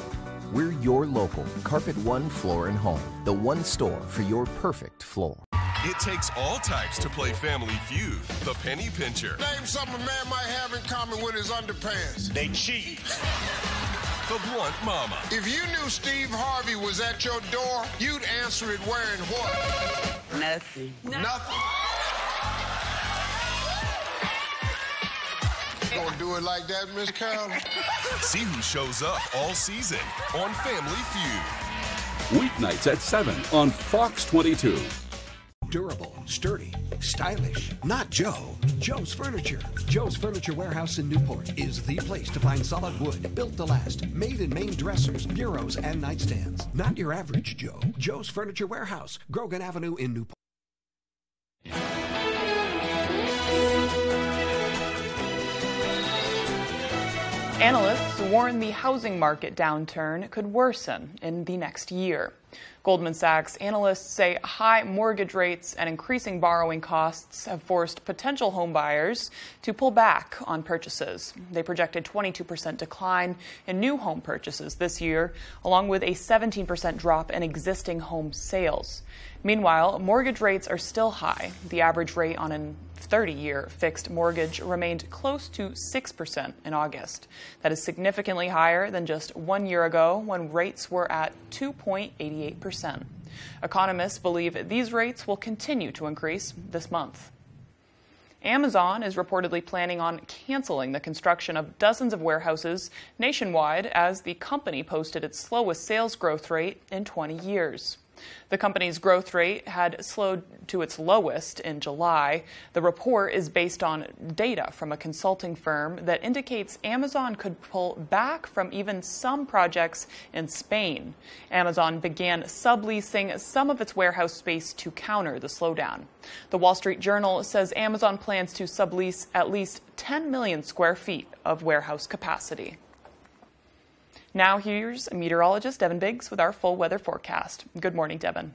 We're your local Carpet One Floor and Home, the one store for your perfect floor. It takes all types to play Family Feud. The Penny Pincher. Name something a man might have in common with his underpants. They cheat. The Blunt Mama. If you knew Steve Harvey was at your door, you'd answer it wearing what? Nothing. Nothing. Gonna do it like that, Miss Carol? See who shows up all season on Family Feud. Weeknights at 7 on Fox 22. Durable, sturdy, stylish. Not Joe. Joe's Furniture. Joe's Furniture Warehouse in Newport is the place to find solid wood, built to last, made in Maine dressers, bureaus, and nightstands. Not your average Joe. Joe's Furniture Warehouse, Grogan Avenue in Newport. Analysts warn the housing market downturn could worsen in the next year. Goldman Sachs analysts say high mortgage rates and increasing borrowing costs have forced potential home buyers to pull back on purchases. They projected 22% decline in new home purchases this year, along with a 17% drop in existing home sales. Meanwhile, mortgage rates are still high. The average rate on a 30-year fixed mortgage remained close to 6% in August. That is significantly higher than just 1 year ago when rates were at 2.88%. Economists believe these rates will continue to increase this month. Amazon is reportedly planning on canceling the construction of dozens of warehouses nationwide as the company posted its slowest sales growth rate in 20 years. The company's growth rate had slowed to its lowest in July. The report is based on data from a consulting firm that indicates Amazon could pull back from even some projects in Spain. Amazon began subleasing some of its warehouse space to counter the slowdown. The Wall Street Journal says Amazon plans to sublease at least 10 million square feet of warehouse capacity. Now here's meteorologist Devin Biggs with our full weather forecast. Good morning, Devin.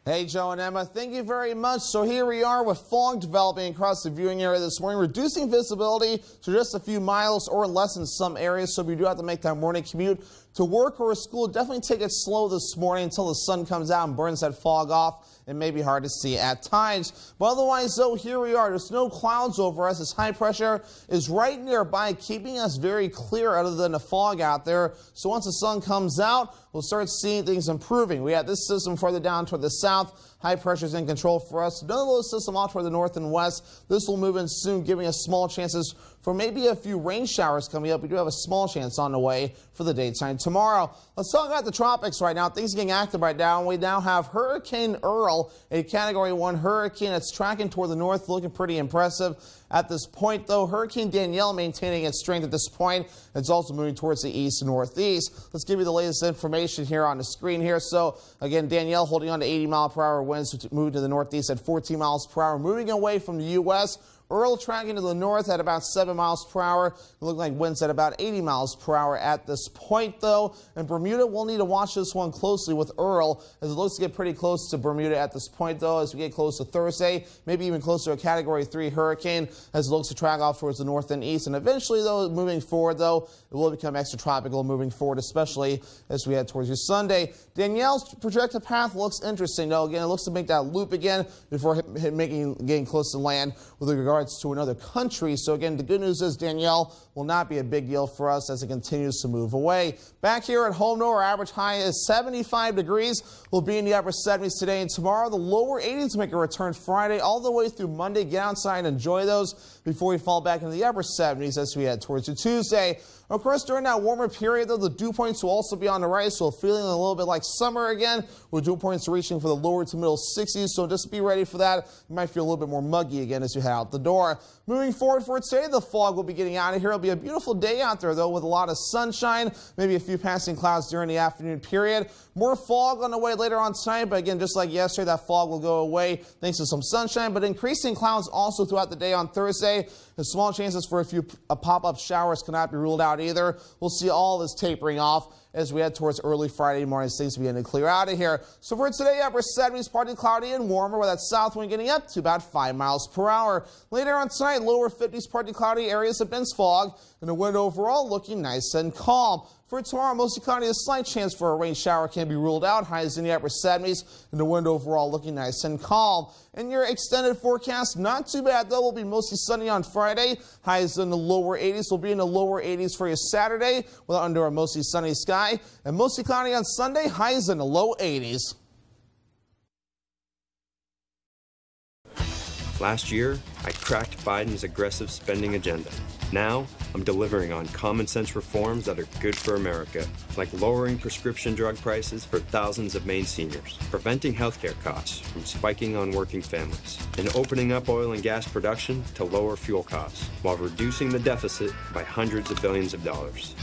Hey, Joe and Emma, thank you very much. So here we are with fog developing across the viewing area this morning, reducing visibility to just a few miles or less in some areas. So if you do have to make that morning commute to work or school, definitely take it slow this morning until the sun comes out and burns that fog off. It may be hard to see at times, but otherwise, though, here we are. There's no clouds over us. This high pressure is right nearby, keeping us very clear other than the fog out there. So once the sun comes out, we'll start seeing things improving. We have this system further down toward the south. High pressure is in control for us. None of those systems off toward the north and west. This will move in soon, giving us small chances for maybe a few rain showers coming up. We do have a small chance on the way for the daytime tomorrow. Let's talk about the tropics right now. Things are getting active right now. We now have Hurricane Earl Earl, a Category 1 hurricane that's tracking toward the north, looking pretty impressive. At this point, though, Hurricane Danielle maintaining its strength at this point. It's also moving towards the east and northeast. Let's give you the latest information here on the screen here. So, again, Danielle holding on to 80-mile-per-hour winds, moving to the northeast at 14 miles per hour, moving away from the U.S. Earl tracking to the north at about 7 miles per hour. It looks like winds at about 80 miles per hour at this point, though. And Bermuda will need to watch this one closely with Earl, as it looks to get pretty close to Bermuda at this point, though, as we get close to Thursday, maybe even closer to a Category 3 hurricane, as it looks to track off towards the north and east. And eventually, though, moving forward, though, it will become extratropical moving forward, especially as we head towards your Sunday. Danielle's projected path looks interesting, though. Again, it looks to make that loop again before getting close to land with regard to another country. So again, the good news is Danielle will not be a big deal for us as it continues to move away. Back here at home, though, our average high is 75 degrees. We'll be in the upper 70s today and tomorrow. The lower 80s make a return Friday all the way through Monday. Get outside and enjoy those before we fall back into the upper 70s as we head towards your Tuesday. Of course, during that warmer period, though, the dew points will also be on the rise, so feeling a little bit like summer again, with dew points reaching for the lower to middle 60s, so just be ready for that. You might feel a little bit more muggy again as you head out the door. Moving forward for today, the fog will be getting out of here. It'll be a beautiful day out there, though, with a lot of sunshine, maybe a few passing clouds during the afternoon period. More fog on the way later on tonight, but again, just like yesterday, that fog will go away thanks to some sunshine, but increasing clouds also throughout the day on Thursday. The small chances for a few pop-up showers cannot be ruled out either. We'll see all this tapering off as we head towards early Friday morning. Things begin to clear out of here. So for today, upper 70s, partly cloudy and warmer, with that south wind getting up to about 5 miles per hour. Later on tonight, lower 50s, partly cloudy areas of dense fog, and the wind overall looking nice and calm. For tomorrow, mostly cloudy, a slight chance for a rain shower can be ruled out. Highs in the upper 70s, and the wind overall looking nice and calm. In your extended forecast, not too bad, though. Will be mostly sunny on Friday. Highs in the lower 80s. Will be in the lower 80s for your Saturday, with under a mostly sunny sky. And mostly cloudy on Sunday. Highs in the low 80s. Last year, I cracked Biden's aggressive spending agenda. Now, I'm delivering on common sense reforms that are good for America, like lowering prescription drug prices for thousands of Maine seniors, preventing healthcare costs from spiking on working families, and opening up oil and gas production to lower fuel costs, while reducing the deficit by hundreds of billions of dollars.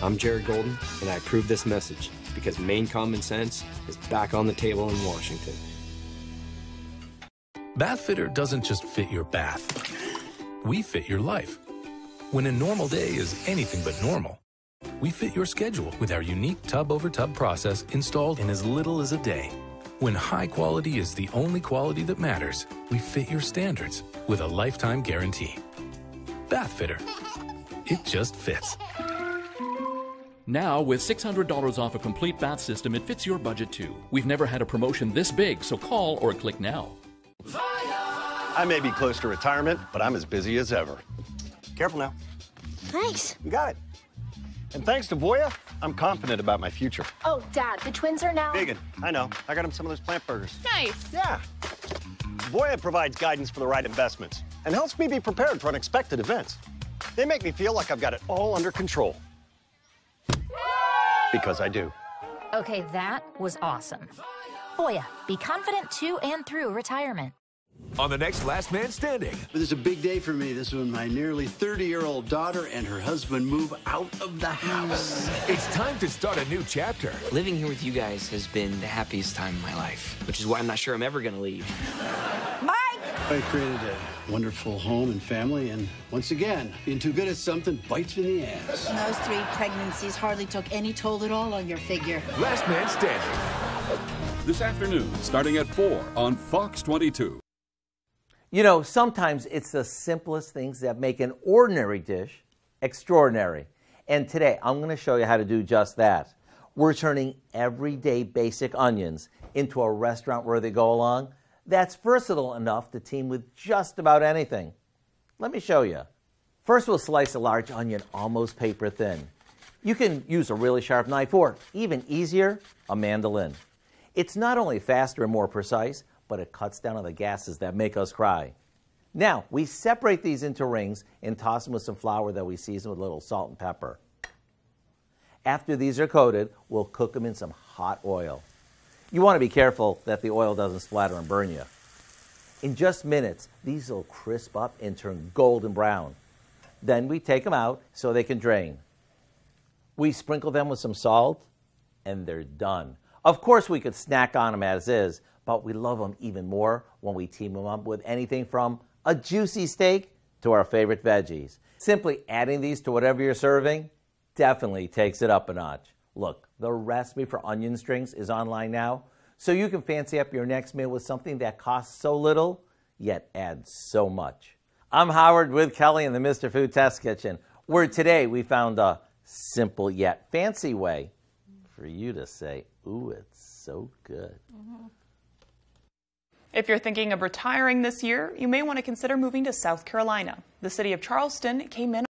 I'm Jared Golden, and I approve this message because Maine common sense is back on the table in Washington. Bathfitter doesn't just fit your bath. We fit your life. When a normal day is anything but normal, we fit your schedule with our unique tub-over-tub process installed in as little as a day. When high quality is the only quality that matters, we fit your standards with a lifetime guarantee. Bathfitter. It just fits. Now, with $600 off a complete bath system, it fits your budget too. We've never had a promotion this big, so call or click now. I may be close to retirement, but I'm as busy as ever. Careful now. Thanks. You got it. And thanks to Voya, I'm confident about my future. Oh, Dad, the twins are now... Vegan. I know. I got them some of those plant burgers. Nice. Yeah. Voya provides guidance for the right investments and helps me be prepared for unexpected events. They make me feel like I've got it all under control. Because I do. Okay, that was awesome. Voya, be confident to and through retirement. On the next Last Man Standing. This is a big day for me. This is when my nearly 30-year-old daughter and her husband move out of the house. It's time to start a new chapter. Living here with you guys has been the happiest time of my life, which is why I'm not sure I'm ever going to leave. Mike! I created a wonderful home and family, and once again, being too good at something bites me in the ass. And those 3 pregnancies hardly took any toll at all on your figure. Last Man Standing. This afternoon, starting at 4 on Fox 22. You know, sometimes it's the simplest things that make an ordinary dish extraordinary. And today, I'm going to show you how to do just that. We're turning everyday basic onions into a restaurant where they go along that's versatile enough to team with just about anything. Let me show you. First, we'll slice a large onion almost paper thin. You can use a really sharp knife or, even easier, a mandolin. It's not only faster and more precise, but it cuts down on the gases that make us cry. Now, we separate these into rings and toss them with some flour that we season with a little salt and pepper. After these are coated, we'll cook them in some hot oil. You want to be careful that the oil doesn't splatter and burn you. In just minutes, these will crisp up and turn golden brown. Then we take them out so they can drain. We sprinkle them with some salt, and they're done. Of course, we could snack on them as is, but we love them even more when we team them up with anything from a juicy steak to our favorite veggies. Simply adding these to whatever you're serving definitely takes it up a notch. Look, the recipe for onion strings is online now, so you can fancy up your next meal with something that costs so little, yet adds so much. I'm Howard with Kelly in the Mr. Food Test Kitchen, where today we found a simple yet fancy way for you to say, ooh, it's so good. If you're thinking of retiring this year, you may want to consider moving to South Carolina. The city of Charleston came in